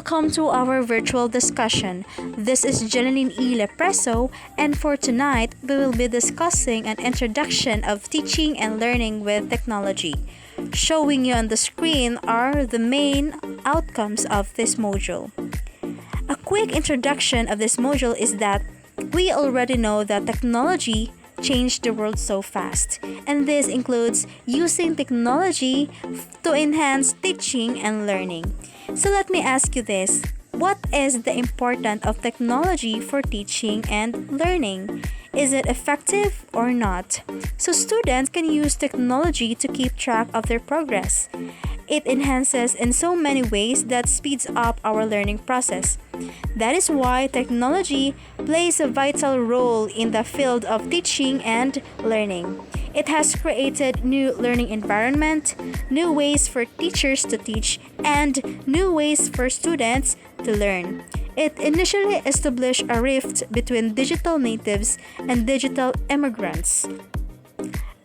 welcome to our virtual discussion. This is Jeline E. Lepreso, and for tonight, we will be discussing an introduction of teaching and learning with technology. Showing you on the screen are the main outcomes of this module. A quick introduction of this module is that we already know that technology changed the world so fast, and this includes using technology to enhance teaching and learning. So let me ask you this: what is the importance of technology for teaching and learning? Is it effective or not? So students can use technology to keep track of their progress. It enhances in so many ways that speeds up our learning process. That is why technology plays a vital role in the field of teaching and learning. It has created new learning environment, new ways for teachers to teach, and new ways for students to learn. It initially established a rift between digital natives and digital immigrants.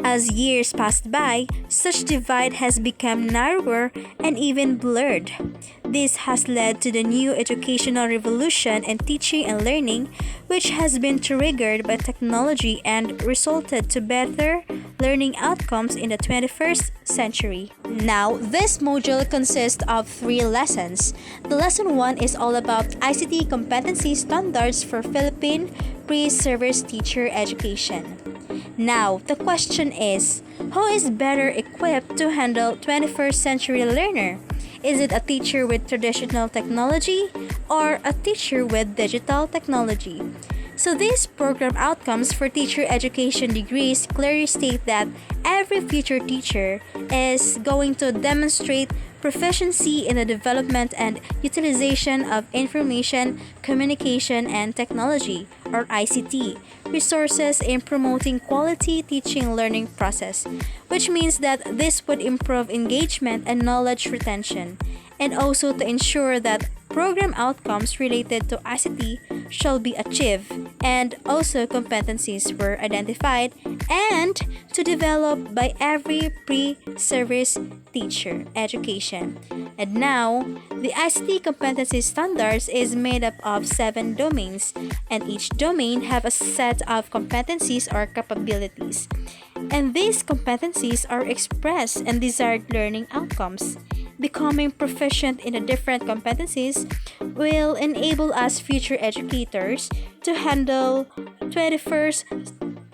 As years passed by, such divide has become narrower and even blurred. This has led to the new educational revolution in teaching and learning, which has been triggered by technology and resulted to better learning outcomes in the 21st century. Now, this module consists of 3 lessons. The lesson 1 is all about ICT competency standards for Philippine pre-service teacher education. Now, the question is, who is better equipped to handle 21st century learner? Is it a teacher with traditional technology or a teacher with digital technology? So these program outcomes for teacher education degrees clearly state that every future teacher is going to demonstrate proficiency in the development and utilization of information, communication, and technology, or ICT, resources in promoting quality teaching learning process, which means that this would improve engagement and knowledge retention, and also to ensure that program outcomes related to ICT shall be achieved, and also competencies were identified and to develop by every pre-service teacher education. And now, the ICT competency standards is made up of 7 domains, and each domain have a set of competencies or capabilities. And these competencies are expressed in desired learning outcomes. Becoming proficient in the different competencies will enable us future educators to handle 21st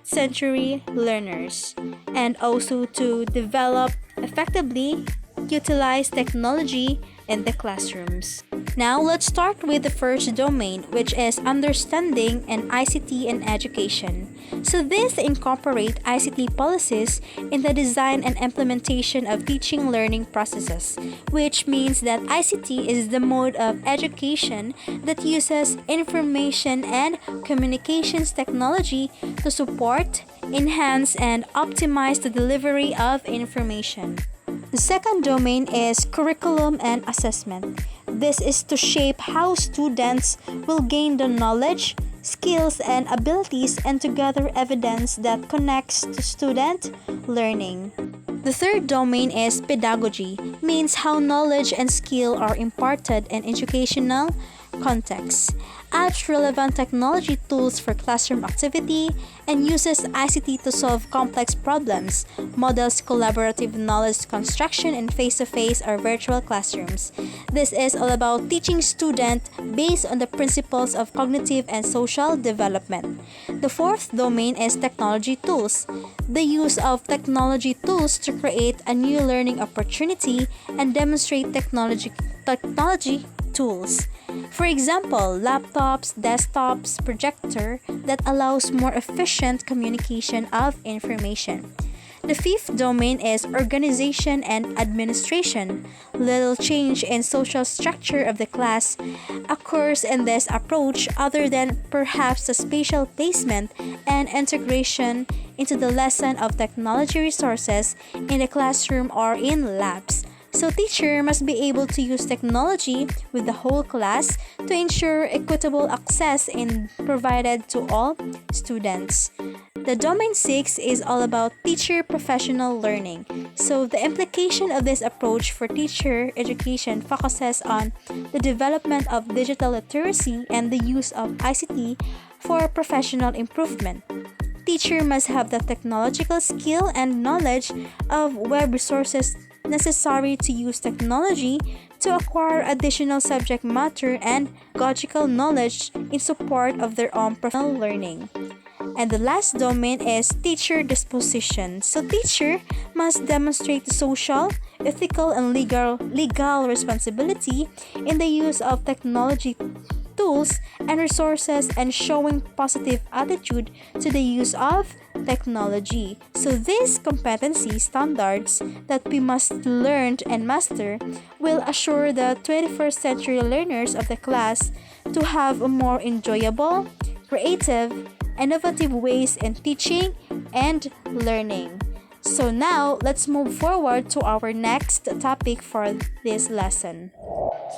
century learners and also to develop effectively utilize technology in the classrooms. Now let's start with the first domain, which is understanding and ICT in education. So this incorporate ICT policies in the design and implementation of teaching learning processes, which means that ICT is the mode of education that uses information and communications technology to support, enhance, and optimize the delivery of information. The second domain is curriculum and assessment. This is to shape how students will gain the knowledge, skills, and abilities and to gather evidence that connects to student learning. The third domain is pedagogy, means how knowledge and skill are imparted in educational contexts, adds relevant technology tools for classroom activity, and uses ICT to solve complex problems, models collaborative knowledge construction in face-to-face or virtual classrooms. This is all about teaching students based on the principles of cognitive and social development. The fourth domain is technology tools, the use of technology tools to create a new learning opportunity and demonstrate technology tools. For example, laptops, desktops, projector that allows more efficient communication of information. The fifth domain is organization and administration. Little change in social structure of the class occurs in this approach other than perhaps the spatial placement and integration into the lesson of technology resources in the classroom or in labs. So teacher must be able to use technology with the whole class to ensure equitable access and provided to all students. The Domain 6 is all about teacher professional learning. So the implication of this approach for teacher education focuses on the development of digital literacy and the use of ICT for professional improvement. Teacher must have the technological skill and knowledge of web resources necessary to use technology to acquire additional subject matter and pedagogical knowledge in support of their own professional learning. And the last domain is teacher disposition. So teacher must demonstrate social, ethical, and legal responsibility in the use of technology tools and resources and showing positive attitude to the use of technology. So these competency standards that we must learn and master will assure the 21st century learners of the class to have a more enjoyable, creative, innovative ways in teaching and learning. So now, let's move forward to our next topic for this lesson.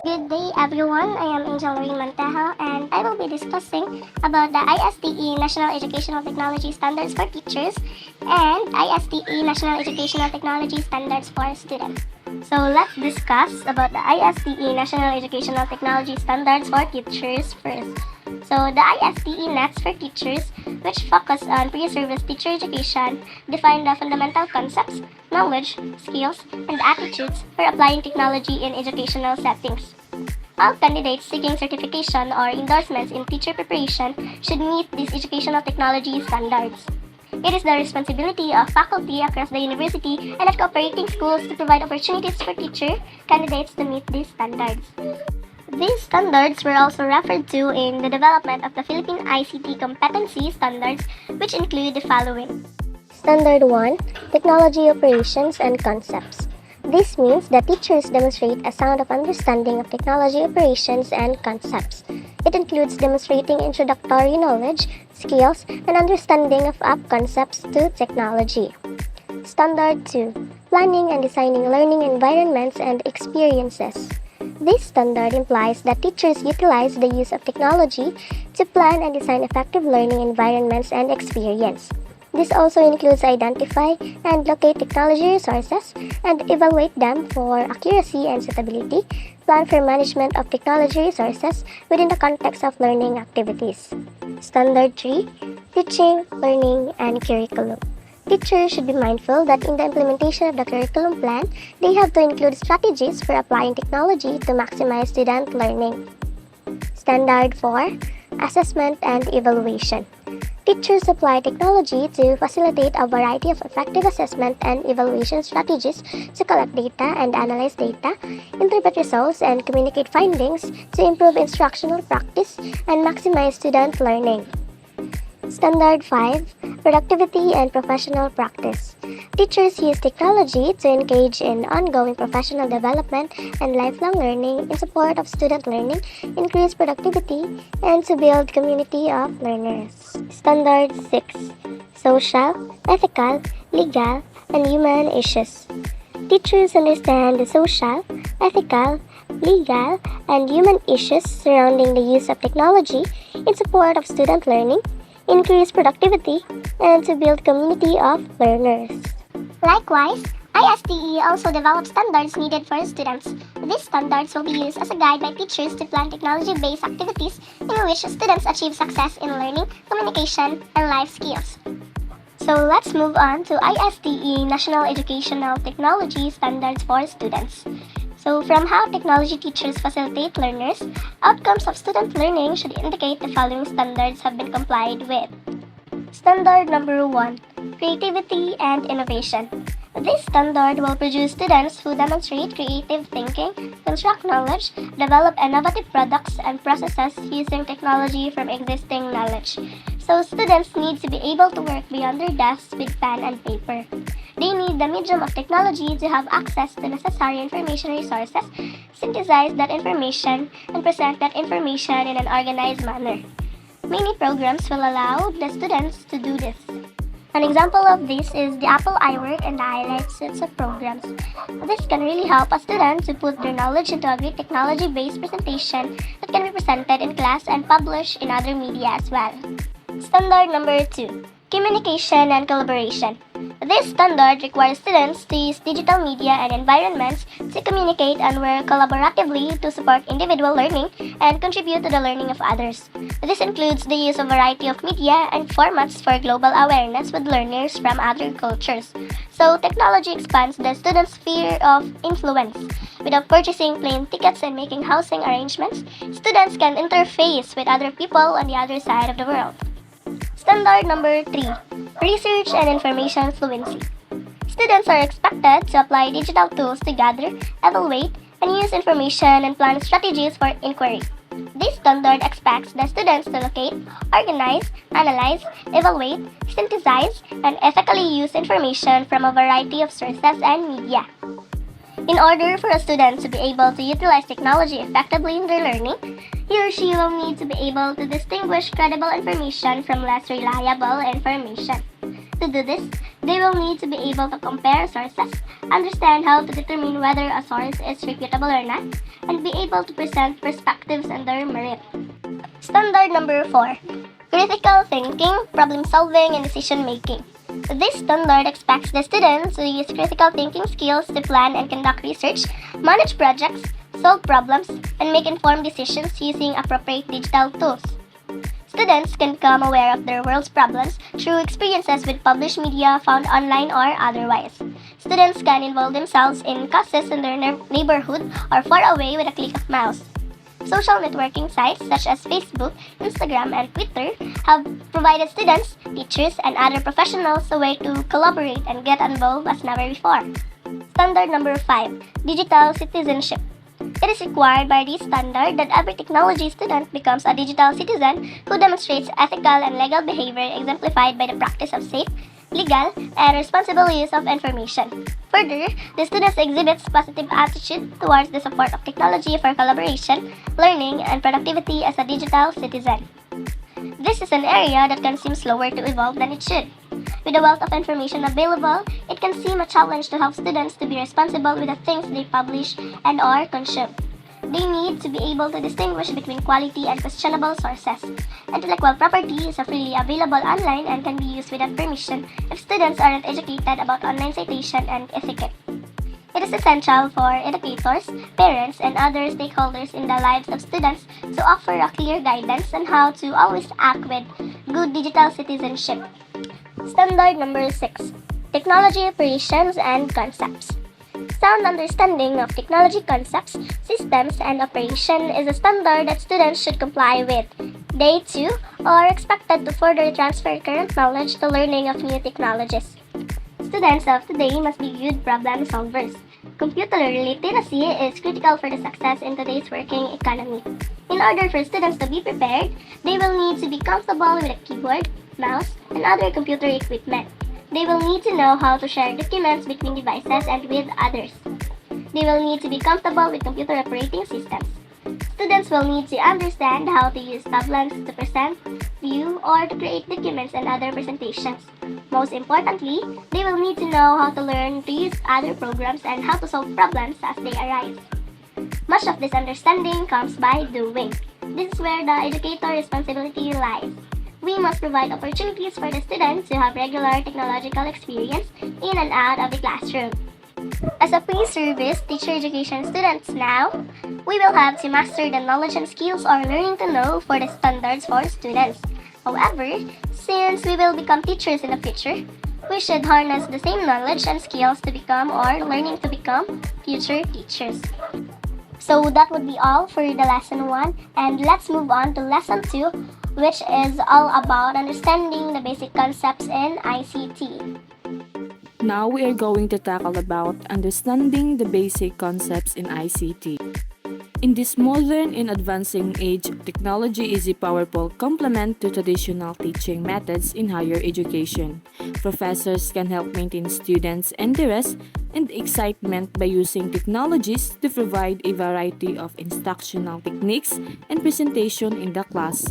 Good day everyone, I am Angel Lorraine Montejo and I will be discussing about the ISTE National Educational Technology Standards for Teachers and ISTE National Educational Technology Standards for Students. So let's discuss about the ISTE National Educational Technology Standards for Teachers first. So the ISTE NETS for Teachers, which focus on pre-service teacher education, define the fundamental concepts, knowledge, skills, and attitudes for applying technology in educational settings. All candidates seeking certification or endorsements in teacher preparation should meet these educational technology standards. It is the responsibility of faculty across the university and of cooperating schools to provide opportunities for teacher candidates to meet these standards. These standards were also referred to in the development of the Philippine ICT Competency Standards, which include the following. Standard 1. Technology Operations and Concepts. This means that teachers demonstrate a sound of understanding of technology operations and concepts. It includes demonstrating introductory knowledge, skills, and understanding of app concepts to technology. Standard 2. Planning and designing learning environments and experiences. This standard implies that teachers utilize the use of technology to plan and design effective learning environments and experience. This also includes identify and locate technology resources and evaluate them for accuracy and suitability, plan for management of technology resources within the context of learning activities. Standard 3. Teaching, Learning, and Curriculum. Teachers should be mindful that in the implementation of the curriculum plan, they have to include strategies for applying technology to maximize student learning. Standard 4. Assessment and Evaluation. Teachers apply technology to facilitate a variety of effective assessment and evaluation strategies to collect data and analyze data, interpret results, and communicate findings to improve instructional practice and maximize student learning. Standard 5. Productivity and Professional Practice. Teachers use technology to engage in ongoing professional development and lifelong learning in support of student learning, increase productivity, and to build community of learners. Standard 6. Social, Ethical, Legal, and Human Issues. Teachers understand the social, ethical, legal, and human issues surrounding the use of technology in support of student learning, increase productivity, and to build community of learners. Likewise, ISTE also develops standards needed for students. These standards will be used as a guide by teachers to plan technology-based activities in which students achieve success in learning, communication, and life skills. So let's move on to ISTE National Educational Technology Standards for Students. So from how technology teachers facilitate learners, outcomes of student learning should indicate the following standards have been complied with. Standard number 1. Creativity and Innovation. This standard will produce students who demonstrate creative thinking, construct knowledge, develop innovative products and processes using technology from existing knowledge. So students need to be able to work beyond their desks with pen and paper. They need the medium of technology to have access to necessary information resources, synthesize that information, and present that information in an organized manner. Many programs will allow the students to do this. An example of this is the Apple iWork and the iLife sets of programs. This can really help a student to put their knowledge into a great technology-based presentation that can be presented in class and published in other media as well. Standard number 2. Communication and collaboration. This standard requires students to use digital media and environments to communicate and work collaboratively to support individual learning and contribute to the learning of others. This includes the use of a variety of media and formats for global awareness with learners from other cultures. So, technology expands the students' sphere of influence. Without purchasing plane tickets and making housing arrangements, students can interface with other people on the other side of the world. Standard number 3. Research and information fluency. Students are expected to apply digital tools to gather, evaluate, and use information and plan strategies for inquiry. This standard expects the students to locate, organize, analyze, evaluate, synthesize, and ethically use information from a variety of sources and media. In order for a student to be able to utilize technology effectively in their learning, he or she will need to be able to distinguish credible information from less reliable information. To do this, they will need to be able to compare sources, understand how to determine whether a source is reputable or not, and be able to present perspectives on their merit. Standard number 4. Critical thinking, problem solving, and decision making. This standard expects the students to use critical thinking skills to plan and conduct research, manage projects, solve problems, and make informed decisions using appropriate digital tools. Students can become aware of their world's problems through experiences with published media found online or otherwise. Students can involve themselves in causes in their neighborhood or far away with a click of mouse. Social networking sites such as Facebook, Instagram, and Twitter have provided students, teachers, and other professionals a way to collaborate and get involved as never before. Standard number 5. Digital citizenship. It is required by this standard that every technology student becomes a digital citizen who demonstrates ethical and legal behavior exemplified by the practice of safe, legal, and responsible use of information. Further, the students exhibits positive attitude towards the support of technology for collaboration, learning, and productivity as a digital citizen. This is an area that can seem slower to evolve than it should. With the wealth of information available, it can seem a challenge to help students to be responsible with the things they publish and or consume. They need to be able to distinguish between quality and questionable sources. Intellectual property is freely available online and can be used without permission if students aren't educated about online citation and etiquette. It is essential for educators, parents, and other stakeholders in the lives of students to offer a clear guidance on how to always act with good digital citizenship. Standard number 6. Technology operations and concepts. Sound understanding of technology concepts, systems, and operation is a standard that students should comply with. They too are expected to further transfer current knowledge to learning of new technologies. Students of today must be good problem solvers. Computer literacy is critical for the success in today's working economy. In order for students to be prepared, they will need to be comfortable with a keyboard, mouse, and other computer equipment. They will need to know how to share documents between devices and with others. They will need to be comfortable with computer operating systems. Students will need to understand how to use tablets to present, view, or to create documents and other presentations. Most importantly, they will need to know how to learn to use other programs and how to solve problems as they arise. Much of this understanding comes by doing. This is where the educator responsibility lies. We must provide opportunities for the students to have regular technological experience in and out of the classroom. As a pre-service teacher education students now, we will have to master the knowledge and skills or learning to know for the standards for students. However, since we will become teachers in the future, we should harness the same knowledge and skills to become or learning to become future teachers. So that would be all for the lesson 1, and let's move on to lesson 2, which is all about understanding the basic concepts in ICT. Now we are going to tackle about understanding the basic concepts in ICT. In this modern and advancing age, technology is a powerful complement to traditional teaching methods in higher education. Professors can help maintain students' interest and excitement by using technologies to provide a variety of instructional techniques and presentation in the class.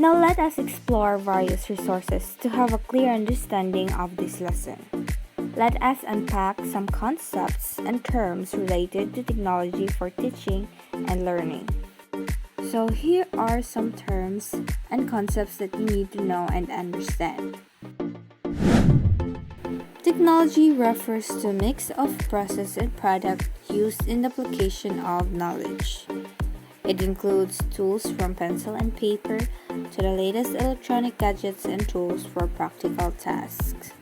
Now let us explore various resources to have a clear understanding of this lesson. Let us unpack some concepts and terms related to technology for teaching and learning. So here are some terms and concepts that you need to know and understand. Technology refers to a mix of process and product used in the application of knowledge. It includes tools from pencil and paper to the latest electronic gadgets and tools for practical tasks.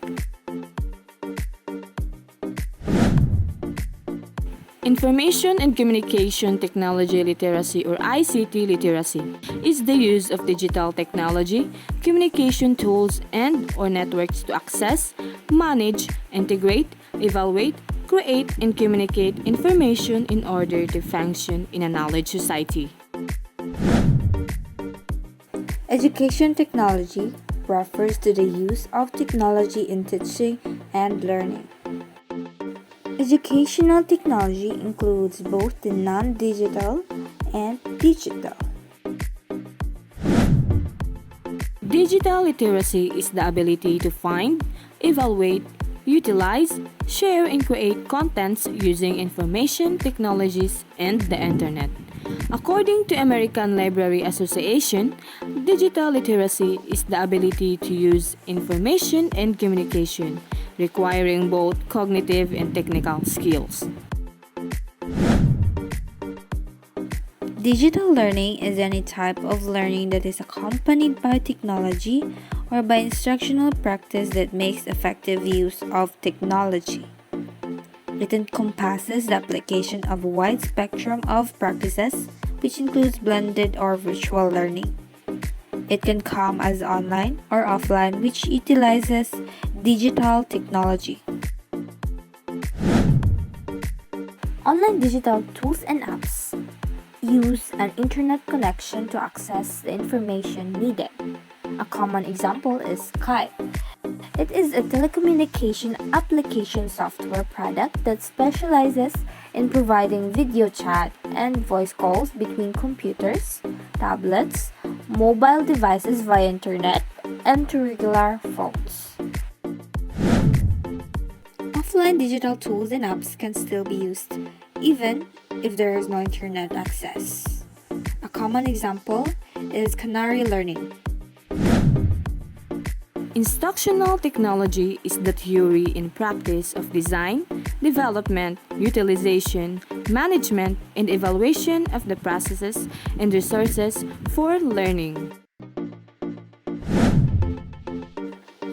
Information and Communication Technology Literacy or ICT literacy is the use of digital technology, communication tools and/or networks to access, manage, integrate, evaluate, create, and communicate information in order to function in a knowledge society. Education technology refers to the use of technology in teaching and learning. Educational technology includes both the non-digital and digital. Digital literacy is the ability to find, evaluate, utilize, share, and create contents using information technologies and the internet. According to American Library Association, digital literacy is the ability to use information and communication, requiring both cognitive and technical skills. Digital learning is any type of learning that is accompanied by technology or by instructional practice that makes effective use of technology. It encompasses the application of a wide spectrum of practices, which includes blended or virtual learning. It can come as online or offline, which utilizes digital technology. Online digital tools and apps use an internet connection to access the information needed. A common example is Skype. It is a telecommunication application software product that specializes in providing video chat and voice calls between computers, tablets, mobile devices via internet, and to regular phones. Offline digital tools and apps can still be used, even if there is no internet access. A common example is Canary Learning. Instructional technology is the theory and practice of design, development, utilization, management, and evaluation of the processes and resources for learning.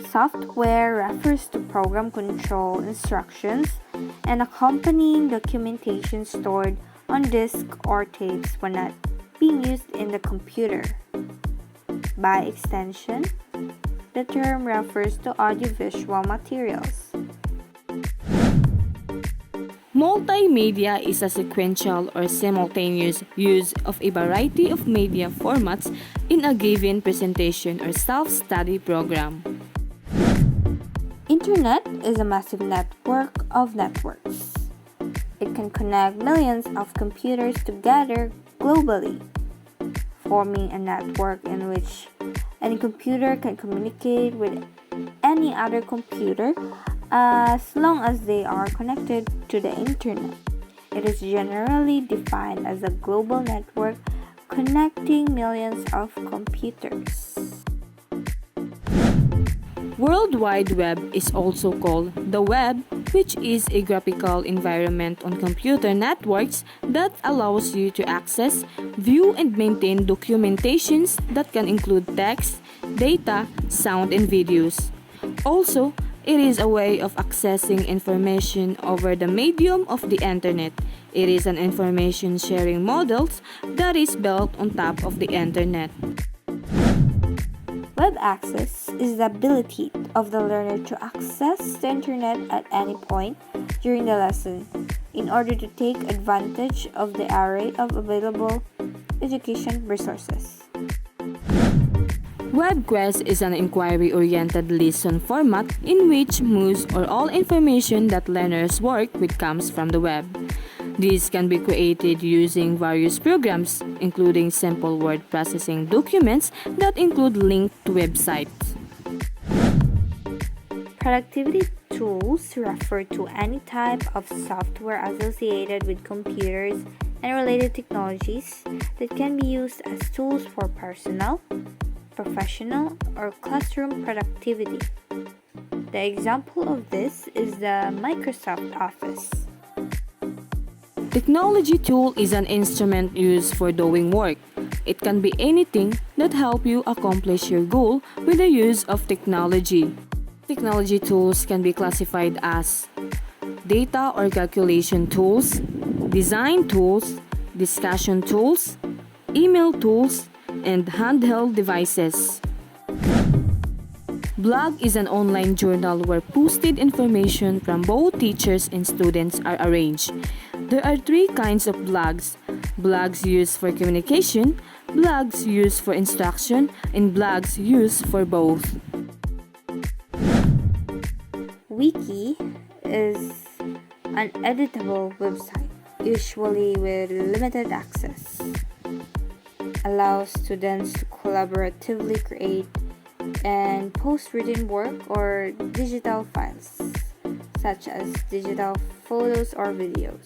Software refers to program control instructions and accompanying documentation stored on disk or tapes when not being used in the computer. By extension, the term refers to audiovisual materials. Multimedia is a sequential or simultaneous use of a variety of media formats in a given presentation or self-study program. Internet is a massive network of networks. It can connect millions of computers together globally, forming a network in which any computer can communicate with any other computer as long as they are connected to the internet. It is generally defined as a global network connecting millions of computers. World Wide Web is also called the web, which is a graphical environment on computer networks that allows you to access, view, and maintain documentations that can include text, data, sound, and videos. Also, it is a way of accessing information over the medium of the internet. It is an information sharing model that is built on top of the internet. Web access is the ability of the learner to access the internet at any point during the lesson in order to take advantage of the array of available education resources. WebQuest is an inquiry-oriented lesson format in which most or all information that learners work with comes from the web. These can be created using various programs, including simple word processing documents that include links to websites. Productivity tools refer to any type of software associated with computers and related technologies that can be used as tools for personal, professional, or classroom productivity. The example of this is the Microsoft Office. Technology tool is an instrument used for doing work. It can be anything that help you accomplish your goal with the use of technology. Technology tools can be classified as data or calculation tools, design tools, discussion tools, email tools, and handheld devices. Blog is an online journal where posted information from both teachers and students are arranged. There are three kinds of blogs: blogs used for communication, blogs used for instruction, and blogs used for both. Wiki is an editable website, usually with limited access. Allows students to collaboratively create and post written work or digital files, such as digital photos or videos.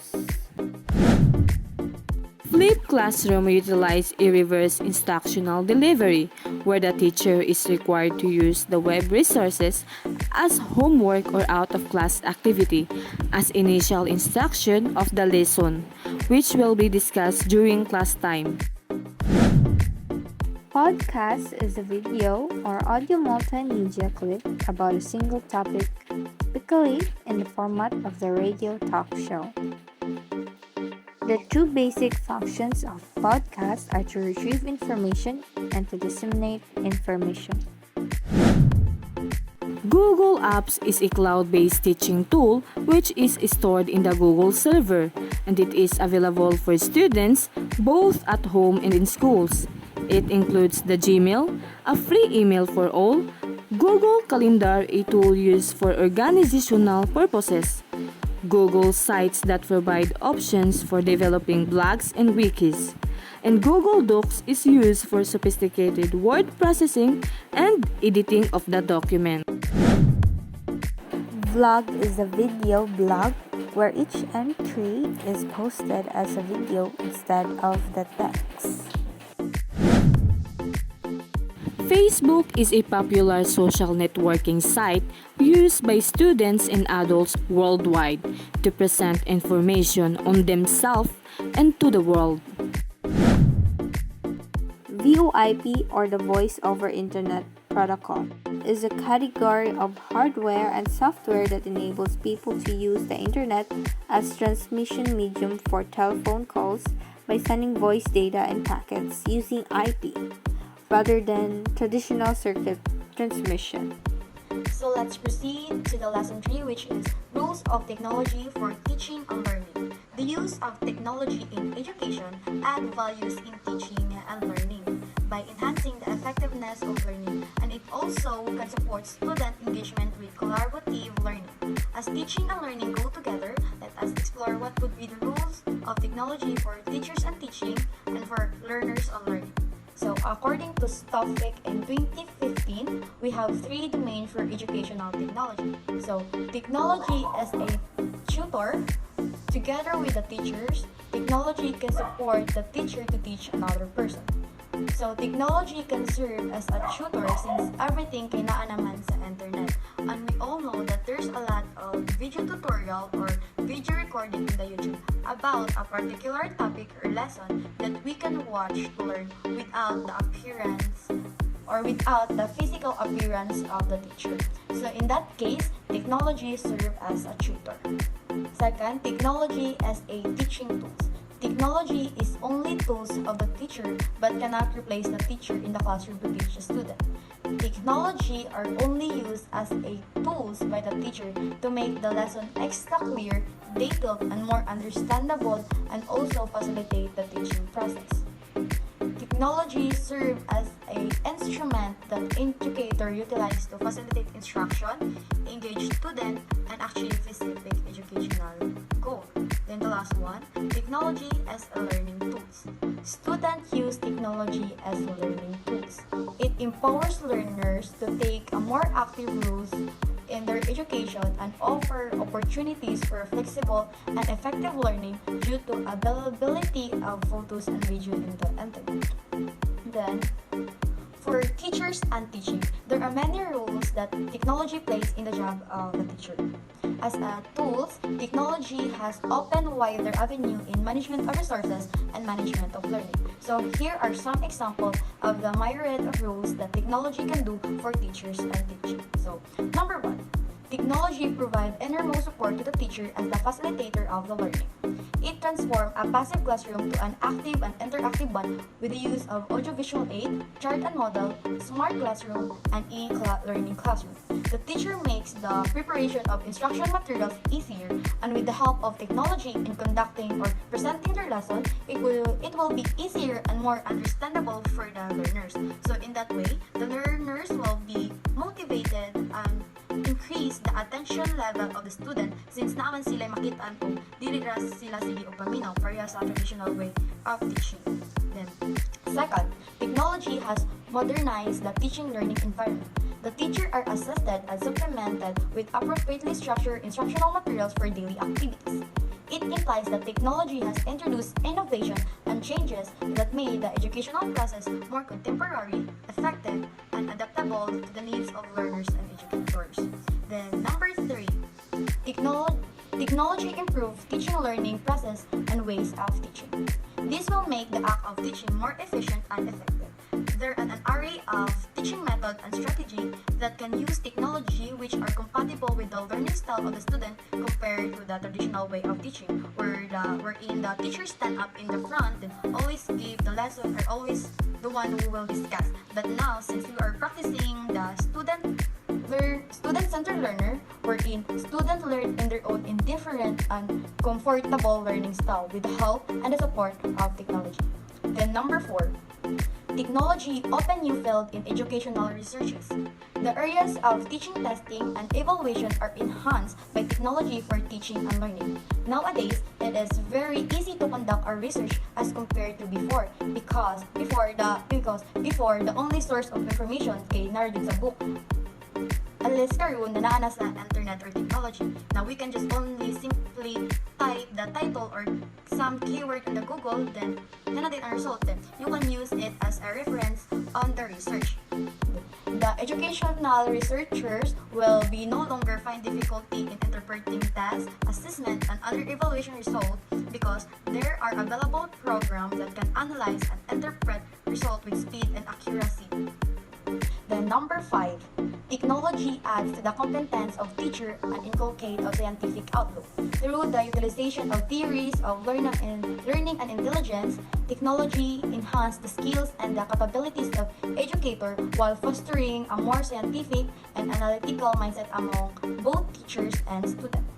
Flipped classroom utilize a reverse instructional delivery, where the teacher is required to use the web resources as homework or out-of-class activity as initial instruction of the lesson, which will be discussed during class time. Podcast is a video or audio multimedia clip about a single topic, typically in the format of the radio talk show. The two basic functions of podcasts are to retrieve information and to disseminate information. Google Apps is a cloud-based teaching tool which is stored in the Google server, and it is available for students both at home and in schools. It includes the Gmail, a free email for all, Google Calendar, a tool used for organizational purposes, Google Sites that provide options for developing blogs and wikis, and Google Docs is used for sophisticated word processing and editing of the document. Vlog is a video blog where each entry is posted as a video instead of the text. Facebook is a popular social networking site used by students and adults worldwide to present information on themselves and to the world. VoIP, or the Voice over Internet Protocol, is a category of hardware and software that enables people to use the internet as transmission medium for telephone calls by sending voice data and packets using IP rather than traditional circuit transmission. So let's proceed to the lesson 3, which is Rules of Technology for Teaching and Learning. The use of technology in education add values in teaching and learning by enhancing the effectiveness of learning, and it also can support student engagement with collaborative learning. As teaching and learning go together, let us explore what would be the rules of technology for teachers and teaching and for learners and learning. So according to Stoffik in 2015, we have 3 domains for educational technology. So technology as a tutor, together with the teachers, technology can support the teacher to teach another person. So technology can serve as a tutor since everything kailangan naman sa internet. And we all know that there's a lot of video tutorial or video recording in the YouTube about a particular topic or lesson that we can watch to learn without the appearance or without the physical appearance of the teacher. So in that case, technology serves as a tutor. Second, technology as a teaching tool. Technology is only tools of the teacher but cannot replace the teacher in the classroom to teach the student. Technology are only used as a tools by the teacher to make the lesson extra clear, detailed, and more understandable, and also facilitate the teaching process. Technology serve as an instrument that educator utilize to facilitate instruction, engage student, and achieve specific educational goal. Then the last last one, technology as a learning tools. Students use technology as learning tools. It empowers learners to take a more active roles in their education and offer opportunities for flexible and effective learning due to availability of photos and video in the internet. Then, for teachers and teaching, there are many roles that technology plays in the job of the teacher. As a tools, technology has opened wider avenue in management of resources and management of learning. So here are some examples of the myriad of roles that technology can do for teachers and teaching. So, number one, technology provides innermost support to the teacher as the facilitator of the learning. It transforms a passive classroom to an active and interactive one with the use of audiovisual aid, chart and model, smart classroom, and e-learning classroom. The teacher makes the preparation of instruction materials easier, and with the help of technology in conducting or presenting their lesson, it will be easier and more understandable for the learners. So in that way, the learners will be motivated and increase the attention level of the student since naman sila makitaan kung dili ra sila sige og paminaw pareha sa traditional way of teaching. Then, second, technology has modernized the teaching learning environment. The teacher are assisted and supplemented with appropriately structured instructional materials for daily activities. It implies that technology has introduced innovation and changes that made the educational process more contemporary, effective, and adaptable to the needs of learners and educators. Then, number three, technology improves teaching learning process and ways of teaching. This will make the act of teaching more efficient and effective. There are an array of teaching method and strategy that can use technology which are compatible with the learning style of the student compared to the traditional way of teaching, wherein the teacher stand up in the front and always give the lesson or always the one who will discuss. But now, since we are practicing the student-centered learner, wherein students learn on their own in different and comfortable learning style with the help and the support of technology. Then number four, technology open new field in educational researches. The areas of teaching, testing, and evaluation are enhanced by technology for teaching and learning. Nowadays, it is very easy to conduct our research as compared to before because before the only source of information ay naroon sa book. Unless karoon na naana sa internet or technology. Now we can just only simply type the title or some keyword in the Google, then natin ang result. Then you can use it as a reference on the research. The educational researchers will be no longer find difficulty in interpreting tests, assessment, and other evaluation results because there are available programs that can analyze and interpret results with speed and accuracy. Then number five, technology adds to the competence of teacher and inculcate a scientific outlook. Through the utilization of theories of learning and intelligence, technology enhances the skills and the capabilities of educator while fostering a more scientific and analytical mindset among both teachers and students.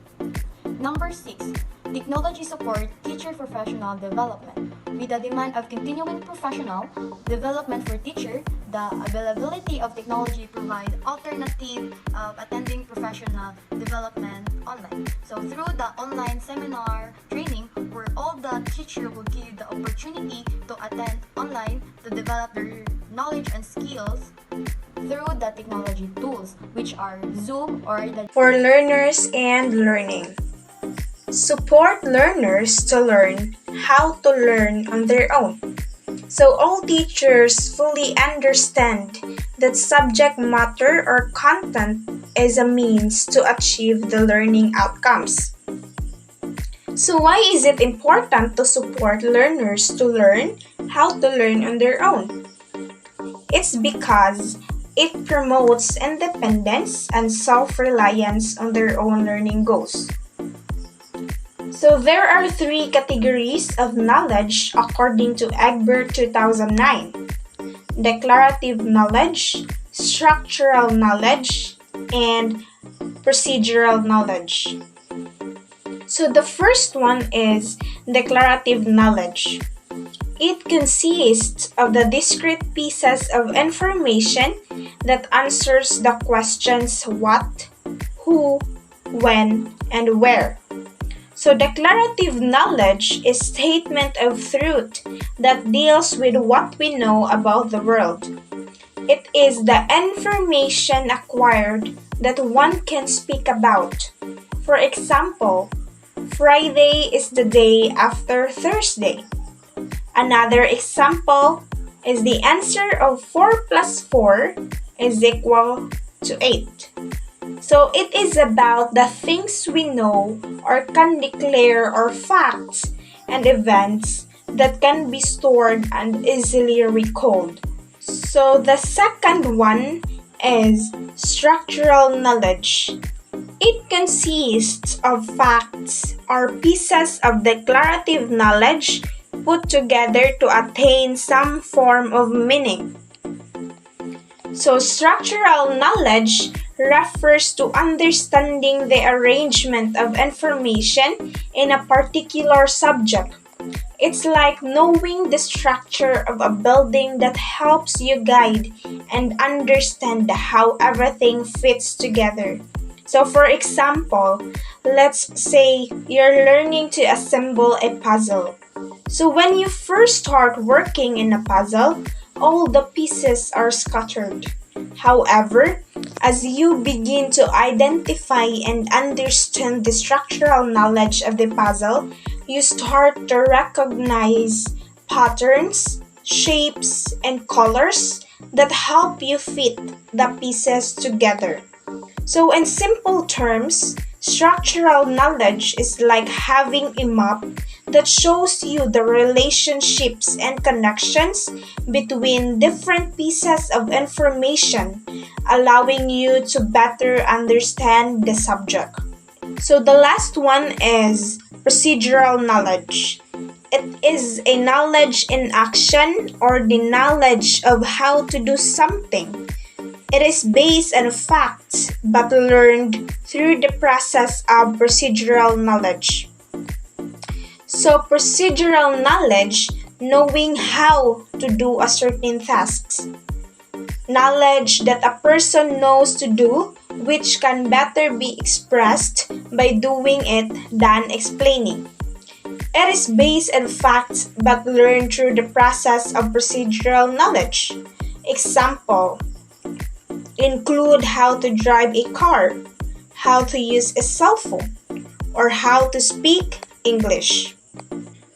Number six, technology support teacher professional development. With the demand of continuing professional development for teacher, the availability of technology provide alternative of attending professional development online. So through the online seminar training, where all the teacher will give the opportunity to attend online to develop their knowledge and skills through the technology tools, which are Zoom or the for learners and learning. Support learners to learn how to learn on their own. So all teachers fully understand that subject matter or content is a means to achieve the learning outcomes. So why is it important to support learners to learn how to learn on their own? It's because it promotes independence and self-reliance on their own learning goals. So there are three categories of knowledge according to Egbert 2009. Declarative knowledge, structural knowledge, and procedural knowledge. So the first one is declarative knowledge. It consists of the discrete pieces of information that answers the questions what, who, when, and where. So declarative knowledge is statement of truth that deals with what we know about the world. It is the information acquired that one can speak about. For example, Friday is the day after Thursday. Another example is the answer of 4 plus 4 is equal to 8. So it is about the things we know or can declare or facts and events that can be stored and easily recalled. So the second one is structural knowledge. It consists of facts or pieces of declarative knowledge put together to attain some form of meaning. So structural knowledge refers to understanding the arrangement of information in a particular subject. It's like knowing the structure of a building that helps you guide and understand how everything fits together. So for example, let's say you're learning to assemble a puzzle. So when you first start working in a puzzle, all the pieces are scattered. However, as you begin to identify and understand the structural knowledge of the puzzle, you start to recognize patterns, shapes, and colors that help you fit the pieces together. So in simple terms, structural knowledge is like having a map that shows you the relationships and connections between different pieces of information, allowing you to better understand the subject. So the last one is procedural knowledge. It is a knowledge in action or the knowledge of how to do something. It is based on facts but learned through the process of procedural knowledge. So procedural knowledge, knowing how to do a certain task. Knowledge that a person knows to do, which can better be expressed by doing it than explaining. It is based on facts but learned through the process of procedural knowledge. Example: include how to drive a car, how to use a cell phone, or how to speak English.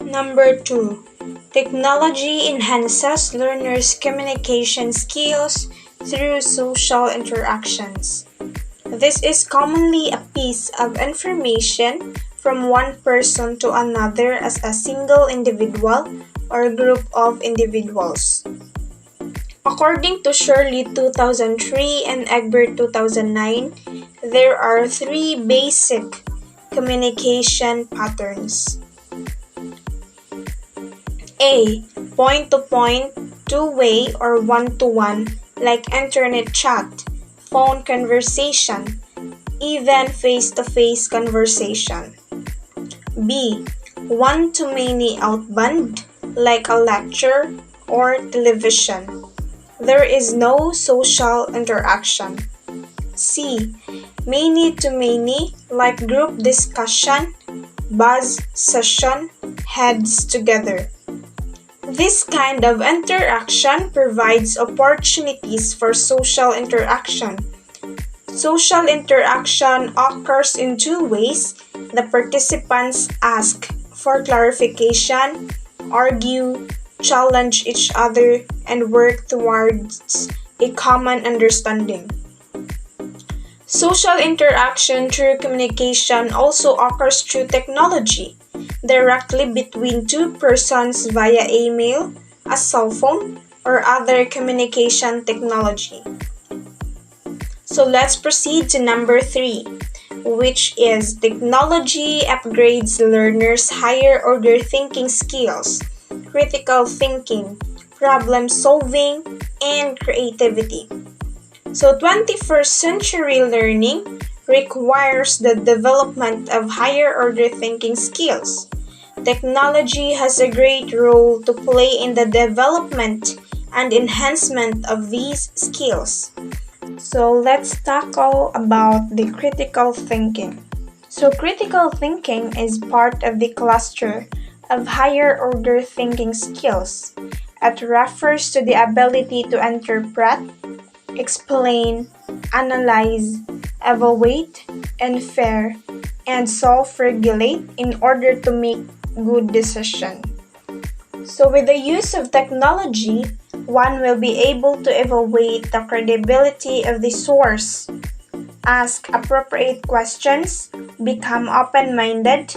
Number 2. Technology enhances learners' communication skills through social interactions. This is commonly a piece of information from one person to another as a single individual or group of individuals. According to Shirley 2003 and Egbert 2009, there are 3 basic communication patterns. A. Point-to-point, two-way or one-to-one, like internet chat, phone conversation, even face-to-face conversation. B. One-to-many outbound, like a lecture or television. There is no social interaction. C. Many-to-many, like group discussion, buzz session, heads together. This kind of interaction provides opportunities for social interaction. Social interaction occurs in 2 ways. The participants ask for clarification, argue, challenge each other, and work towards a common understanding. Social interaction through communication also occurs through technology, directly between 2 persons via email, a cell phone, or other communication technology. So let's proceed to number 3, which is technology upgrades learners' higher order thinking skills, critical thinking, problem solving, and creativity. So 21st century learning requires the development of higher order thinking skills. Technology has a great role to play in the development and enhancement of these skills. So let's tackle about the critical thinking. So critical thinking is part of the cluster of higher order thinking skills. It refers to the ability to interpret, explain, analyze, evaluate, infer, and self-regulate in order to make good decisions. So with the use of technology, one will be able to evaluate the credibility of the source, ask appropriate questions, become open-minded,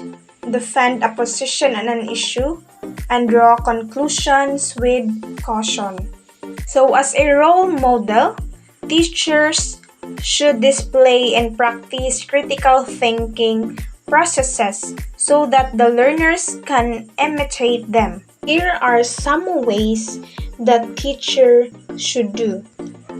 defend a position on an issue, and draw conclusions with caution. So as a role model, teachers should display and practice critical thinking processes so that the learners can imitate them. Here are some ways that teacher should do.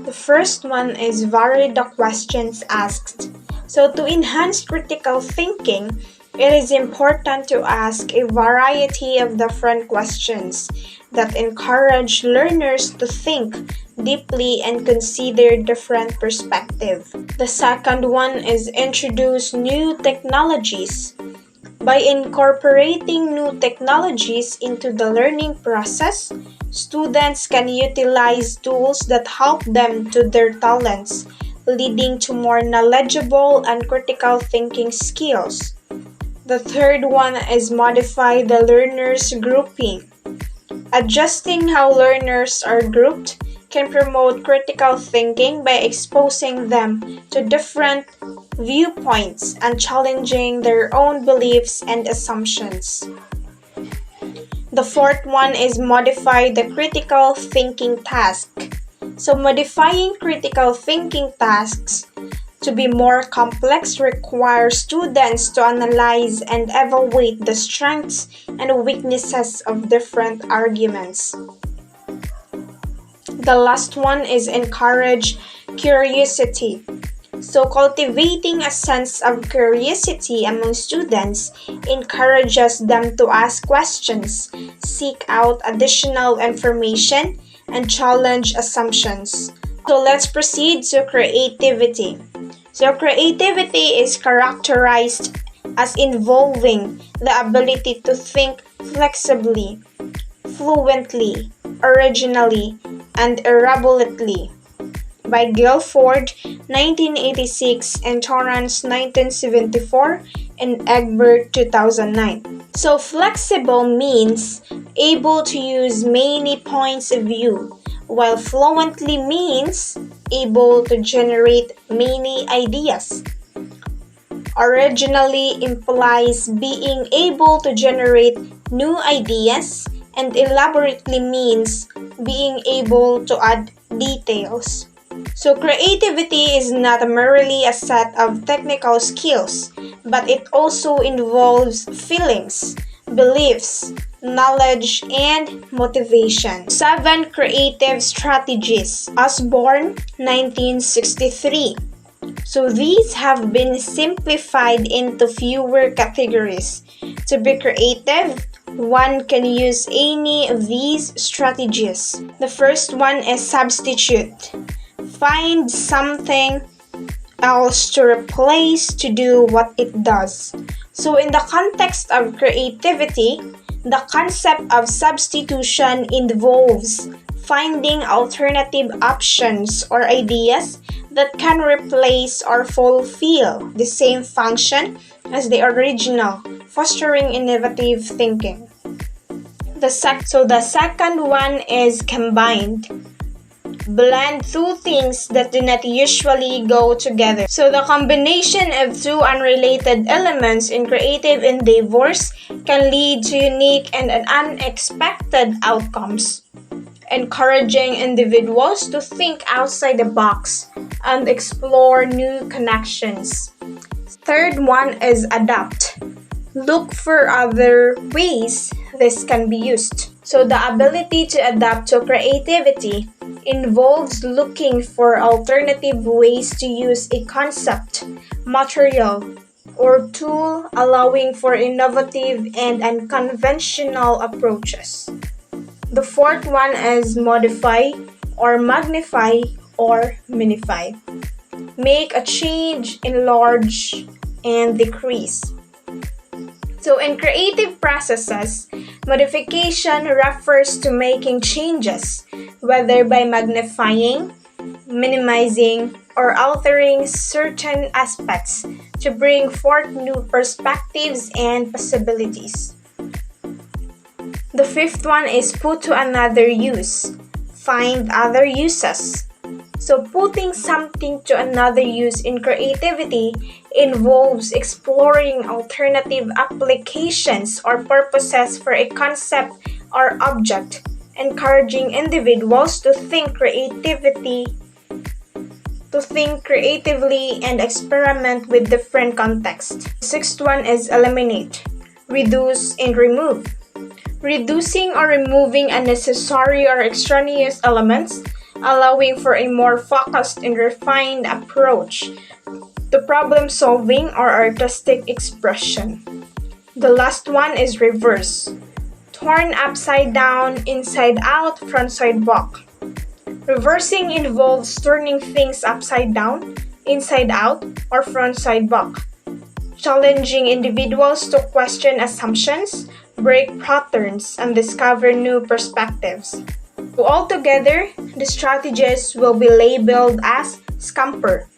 The first one is vary the questions asked. So to enhance critical thinking, it is important to ask a variety of different questions that encourage learners to think deeply and consider different perspectives. The second one is introduce new technologies. By incorporating new technologies into the learning process, students can utilize tools that help them to their talents, leading to more knowledgeable and critical thinking skills. The third one is modify the learners' grouping. Adjusting how learners are grouped can promote critical thinking by exposing them to different viewpoints and challenging their own beliefs and assumptions. The fourth one is modify the critical thinking task. So modifying critical thinking tasks to be more complex requires students to analyze and evaluate the strengths and weaknesses of different arguments. The last one is encourage curiosity. So cultivating a sense of curiosity among students encourages them to ask questions, seek out additional information, and challenge assumptions. So let's proceed to creativity. So creativity is characterized as involving the ability to think flexibly, fluently, originally, and irrevolutely. By Guilford, 1986, and Torrance, 1974, and Egbert, 2009. So flexible means able to use many points of view, while fluently means able to generate many ideas. Originally implies being able to generate new ideas, and elaborately means being able to add details. So creativity is not merely a set of technical skills, but it also involves feelings, beliefs, knowledge, and motivation. 7 creative strategies. Osborne, 1963. So these have been simplified into fewer categories. To be creative, one can use any of these strategies. The first one is substitute. Find something else to replace to do what it does. So in the context of creativity, the concept of substitution involves finding alternative options or ideas that can replace or fulfill the same function as the original, fostering innovative thinking. The second one is combined. Blend two things that do not usually go together. So the combination of two unrelated elements in creative endeavors can lead to unique and unexpected outcomes, encouraging individuals to think outside the box and explore new connections. Third one is adapt. Look for other ways this can be used. So the ability to adapt to creativity involves looking for alternative ways to use a concept, material, or tool, allowing for innovative and unconventional approaches. The fourth one is modify or magnify or minify. Make a change, enlarge, and decrease. So in creative processes, modification refers to making changes, whether by magnifying, minimizing, or altering certain aspects to bring forth new perspectives and possibilities. The fifth one is put to another use. Find other uses. So putting something to another use in creativity involves exploring alternative applications or purposes for a concept or object, encouraging individuals to think creatively and experiment with different contexts. Sixth one is eliminate, reduce, and remove. Reducing or removing unnecessary or extraneous elements, allowing for a more focused and refined approach to problem solving or artistic expression. The last one is reverse. Turn upside down, inside out, front side back. Reversing involves turning things upside down, inside out, or front side back, challenging individuals to question assumptions, break patterns, and discover new perspectives. So altogether, the strategies will be labeled as scamper,